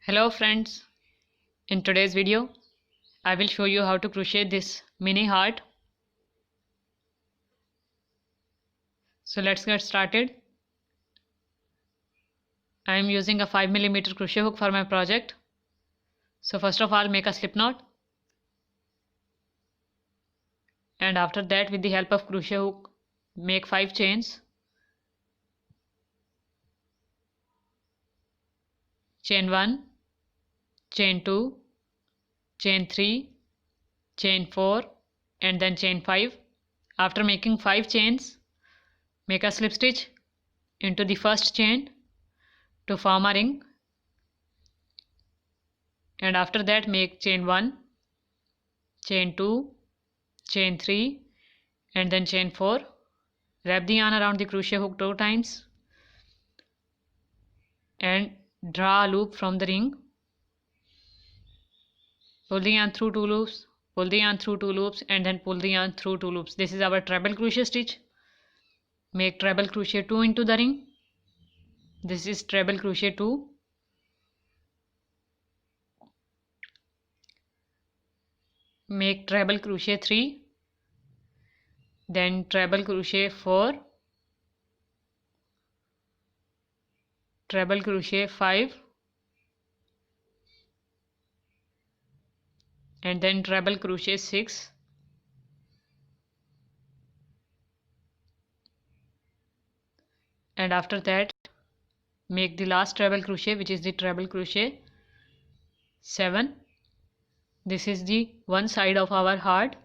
Hello friends, in today's video I will show you how to crochet this mini heart. So let's get started. I am using a 5mm crochet hook for my project. So first of all make a slip knot, and after that with the help of crochet hook make 5 chains. Chain 1, chain 2, chain 3, chain 4 and then chain 5. After making 5 chains, make a slip stitch into the first chain to form a ring, and after that make chain 1, chain 2, chain 3 and then chain 4. Wrap the yarn around the crochet hook 2 times and draw a loop from the ring. Pull the yarn through 2 loops, pull the yarn through 2 loops and then pull the yarn through 2 loops. This is our treble crochet stitch. Make treble crochet 2 into the ring. This is treble crochet 2. Make treble crochet 3, then treble crochet 4, treble crochet 5 and then treble crochet 6, and after that make the last treble crochet, which is the treble crochet 7. This is the one side of our heart.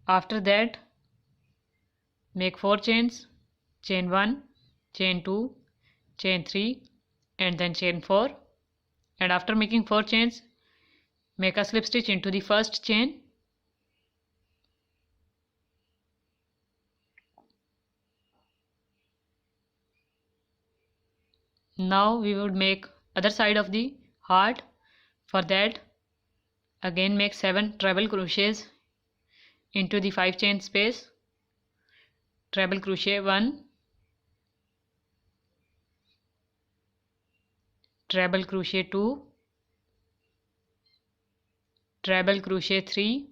After that make 4 chains, chain 1, chain 2, chain 3 and then chain 4, and after making 4 chains make a slip stitch into the first chain. Now we would make other side of the heart. For that again make 7 treble crochets into the 5 chain space. Treble crochet 1, treble crochet 2, treble crochet 3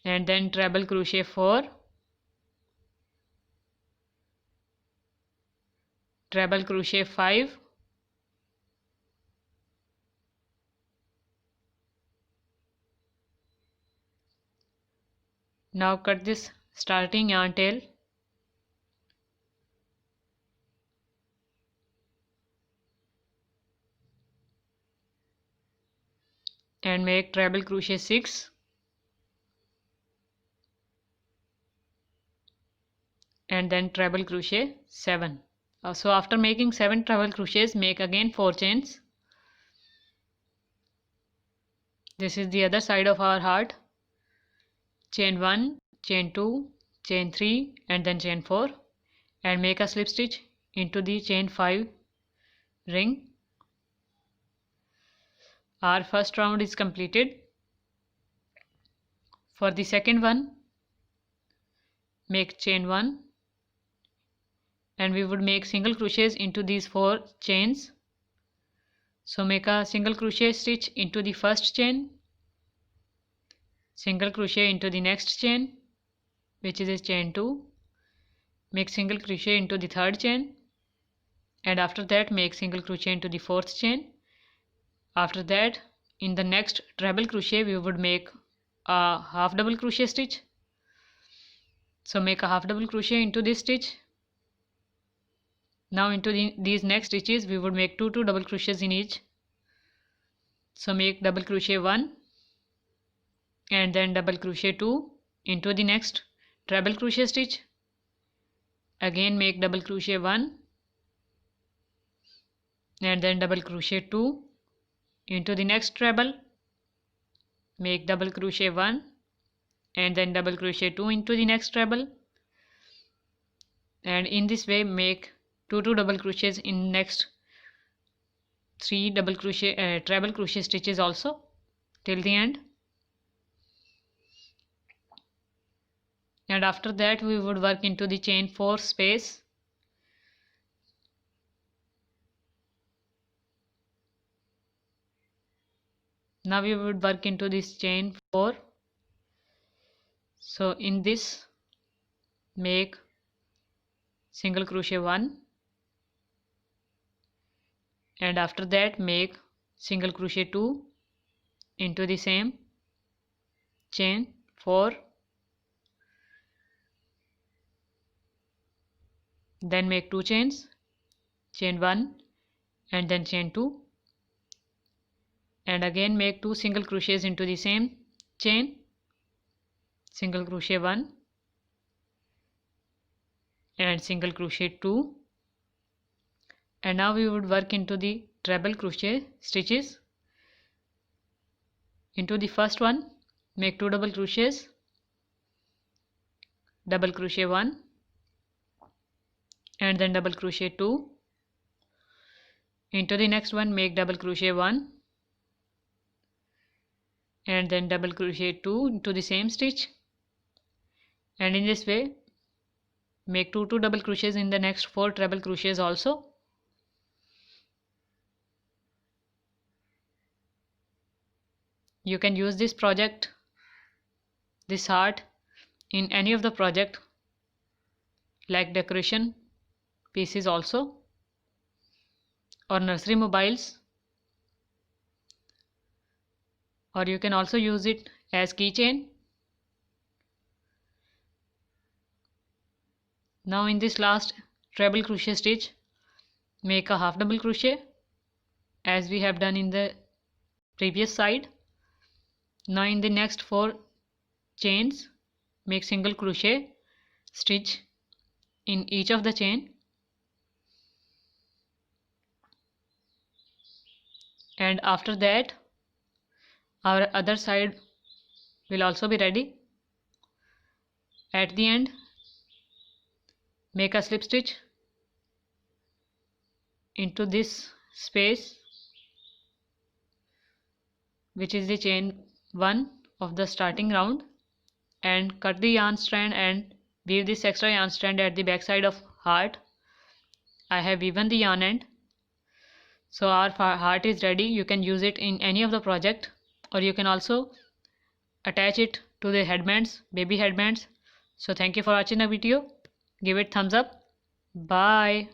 and then treble crochet 4, treble crochet 5, now cut this starting yarn tail and make treble crochet 6 and then treble crochet 7. So after making 7 treble crochets make again 4 chains. This is the other side of our heart. Chain 1, chain 2, chain 3 and then chain 4 and make a slip stitch into the chain 5 ring. Our first round is completed. For the second one make chain 1 and we would make single crochets into these 4 chains. So make a single crochet stitch into the first chain, single crochet into the next chain, which is chain 2, make single crochet into the third chain, and after that make single crochet into the fourth chain. After that in the next treble crochet we would make a half double crochet stitch. So make a half double crochet into this stitch. Now into these next stitches we would make 2 double crochets in each. So make double crochet 1 and then double crochet 2 into the next treble crochet stitch. Again make double crochet 1 and then double crochet 2 into the next treble. Make double crochet 1 and then double crochet 2 into the next treble, and in this way make 2 double crochets in next 3 double crochet treble crochet stitches also till the end. And after that we would work into the chain 4 space. Now we would work into this chain 4. So in this, make single crochet 1, and after that make single crochet 2 into the same chain 4, then make 2 chains, chain 1 and then chain 2, and again make 2 single crochets into the same chain, single crochet 1 and single crochet 2, and now we would work into the treble crochet stitches. Into the first one, make 2 double crochets, double crochet 1 and then double crochet 2. Into the next one, make double crochet 1 and then double crochet 2 into the same stitch, and in this way make 2 double crochets in the next 4 treble crochets also. You can use this project, this heart, in any of the project like decoration pieces also, or nursery mobiles, or you can also use it as keychain. Now in this last treble crochet stitch, make a half double crochet as we have done in the previous side. Now in the next 4 chains, make single crochet stitch in each of the chain, and after that our other side will also be ready. At the end, make a slip stitch into this space, which is the chain 1 of the starting round, and cut the yarn strand and weave this extra yarn strand at the back side of heart. I have woven the yarn end, so our heart is ready. You can use it in any of the project, or you can also attach it to the headbands, baby headbands. So thank you for watching the video. Give it thumbs up. Bye.